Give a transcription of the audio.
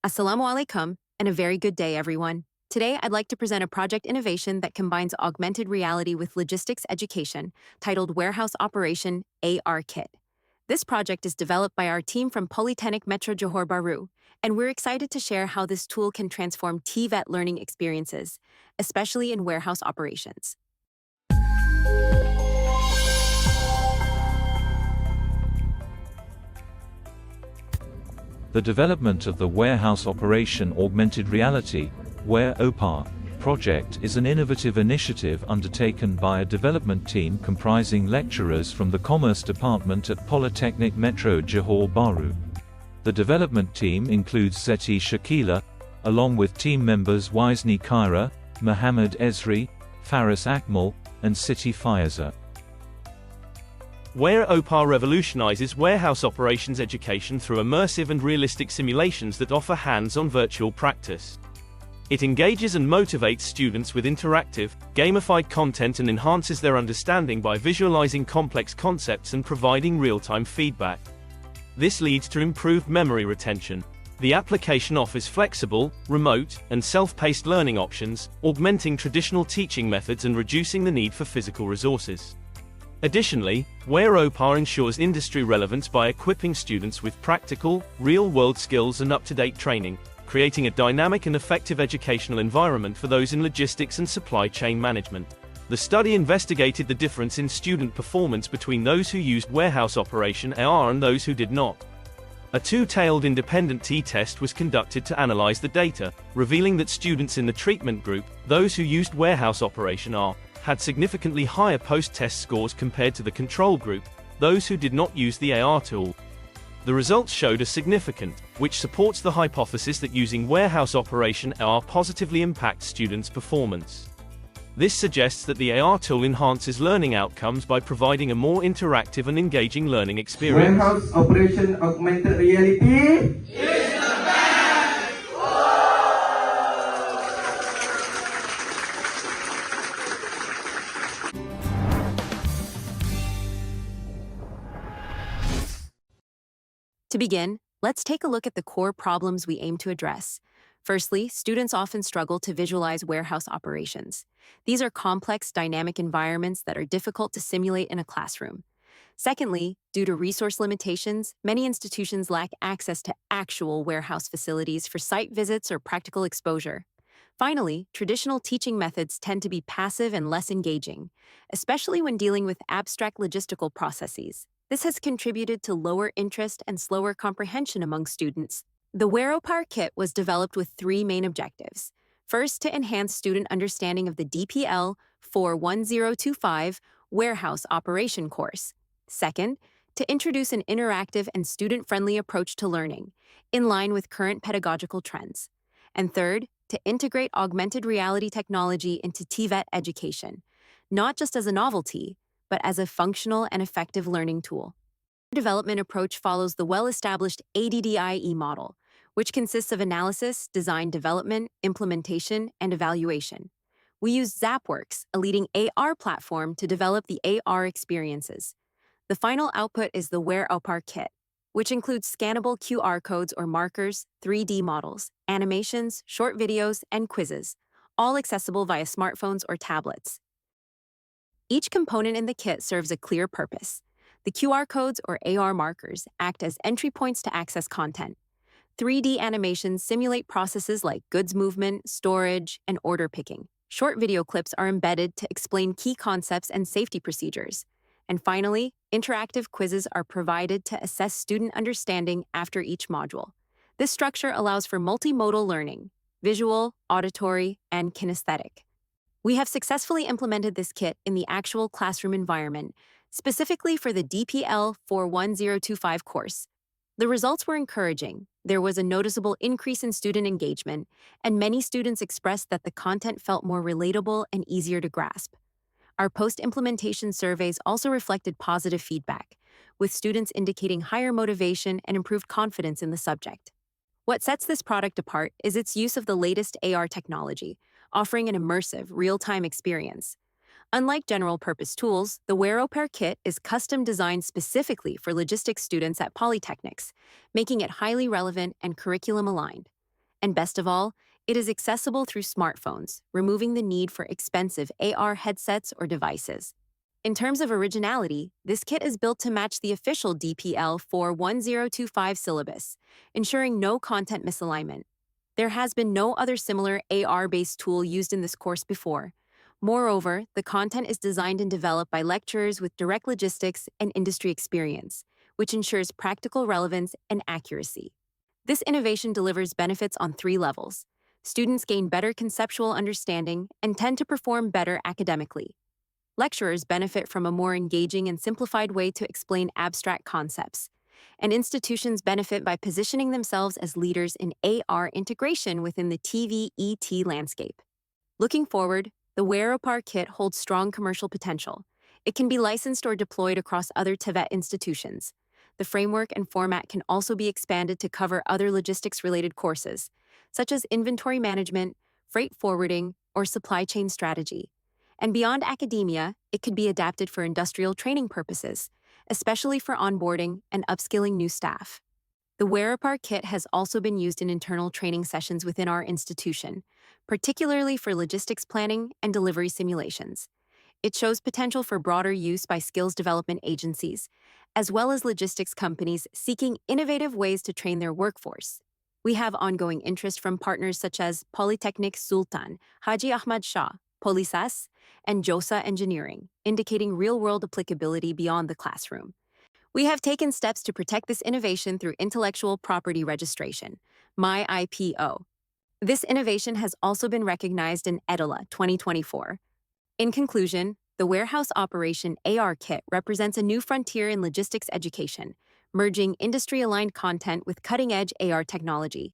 Assalamu alaikum, and a very good day, everyone. Today, I'd like to present a project innovation that combines augmented reality with logistics education, titled Warehouse Operation AR Kit. This project is developed by our team from Polytechnic Metro Johor Bahru, and we're excited to share how this tool can transform TVET learning experiences, especially in warehouse operations. The development of the Warehouse Operation Augmented Reality (WARE-OPAR) project is an innovative initiative undertaken by a development team comprising lecturers from the Commerce Department at Polytechnic Metro Johor Bahru. The development team includes Zeti Shakila, along with team members Wisni Khaira, Muhammad Esri, Faris Akmal, and Siti Fayaza. WARE-OPAR revolutionizes warehouse operations education through immersive and realistic simulations that offer hands-on virtual practice. It engages and motivates students with interactive, gamified content and enhances their understanding by visualizing complex concepts and providing real-time feedback. This leads to improved memory retention. The application offers flexible, remote, and self-paced learning options, augmenting traditional teaching methods and reducing the need for physical resources. Additionally, WARE-OPAR ensures industry relevance by equipping students with practical, real-world skills and up-to-date training, creating a dynamic and effective educational environment for those in logistics and supply chain management. The study investigated the difference in student performance between those who used Warehouse Operation AR and those who did not. A two-tailed independent t-test was conducted to analyze the data, revealing that students in the treatment group, those who used Warehouse Operation AR, had significantly higher post-test scores compared to the control group, those who did not use the AR tool. The results showed a significant, which supports the hypothesis that using Warehouse Operation AR positively impacts students' performance. This suggests that the AR tool enhances learning outcomes by providing a more interactive and engaging learning experience. Warehouse Operation Augmented Reality. To begin, let's take a look at the core problems we aim to address. Firstly, students often struggle to visualize warehouse operations. These are complex, dynamic environments that are difficult to simulate in a classroom. Secondly, due to resource limitations, many institutions lack access to actual warehouse facilities for site visits or practical exposure. Finally, traditional teaching methods tend to be passive and less engaging, especially when dealing with abstract logistical processes. This has contributed to lower interest and slower comprehension among students. The WARE-OPAR kit was developed with three main objectives. First, to enhance student understanding of the DPL 41025 Warehouse Operation course. Second, to introduce an interactive and student-friendly approach to learning, in line with current pedagogical trends. And third, to integrate augmented reality technology into TVET education, not just as a novelty, but as a functional and effective learning tool. Our development approach follows the well-established ADDIE model, which consists of analysis, design development, implementation, and evaluation. We use Zapworks, a leading AR platform, to develop the AR experiences. The final output is the WARE-OPAR kit, which includes scannable QR codes or markers, 3D models, animations, short videos, and quizzes, all accessible via smartphones or tablets. Each component in the kit serves a clear purpose. The QR codes or AR markers act as entry points to access content. 3D animations simulate processes like goods movement, storage, and order picking. Short video clips are embedded to explain key concepts and safety procedures. And finally, interactive quizzes are provided to assess student understanding after each module. This structure allows for multimodal learning: visual, auditory, and kinesthetic. We have successfully implemented this kit in the actual classroom environment, specifically for the DPL 41025 course. The results were encouraging. There was a noticeable increase in student engagement, and many students expressed that the content felt more relatable and easier to grasp. Our post-implementation surveys also reflected positive feedback, with students indicating higher motivation and improved confidence in the subject. What sets this product apart is its use of the latest AR technology, offering an immersive, real-time experience. Unlike general-purpose tools, the WARE-OPAR kit is custom-designed specifically for logistics students at polytechnics, making it highly relevant and curriculum-aligned. And best of all, it is accessible through smartphones, removing the need for expensive AR headsets or devices. In terms of originality, this kit is built to match the official DPL 41025 syllabus, ensuring no content misalignment. There has been no other similar AR-based tool used in this course before. Moreover, the content is designed and developed by lecturers with direct logistics and industry experience, which ensures practical relevance and accuracy. This innovation delivers benefits on 3 levels. Students gain better conceptual understanding and tend to perform better academically. Lecturers benefit from a more engaging and simplified way to explain abstract concepts. And institutions benefit by positioning themselves as leaders in AR integration within the TVET landscape. Looking forward, the Wearopar kit holds strong commercial potential. It can be licensed or deployed across other TVET institutions. The framework and format can also be expanded to cover other logistics-related courses, such as inventory management, freight forwarding, or supply chain strategy. And beyond academia, it could be adapted for industrial training purposes, especially for onboarding and upskilling new staff. The Wearopar kit has also been used in internal training sessions within our institution, particularly for logistics planning and delivery simulations. It shows potential for broader use by skills development agencies, as well as logistics companies seeking innovative ways to train their workforce. We have ongoing interest from partners such as Polytechnic Sultan, Haji Ahmad Shah, Polisas, and JOSA Engineering, indicating real-world applicability beyond the classroom. We have taken steps to protect this innovation through intellectual property registration, MyIPO. This innovation has also been recognized in EDOLA 2024. In conclusion, the Warehouse Operation AR Kit represents a new frontier in logistics education, merging industry-aligned content with cutting-edge AR technology.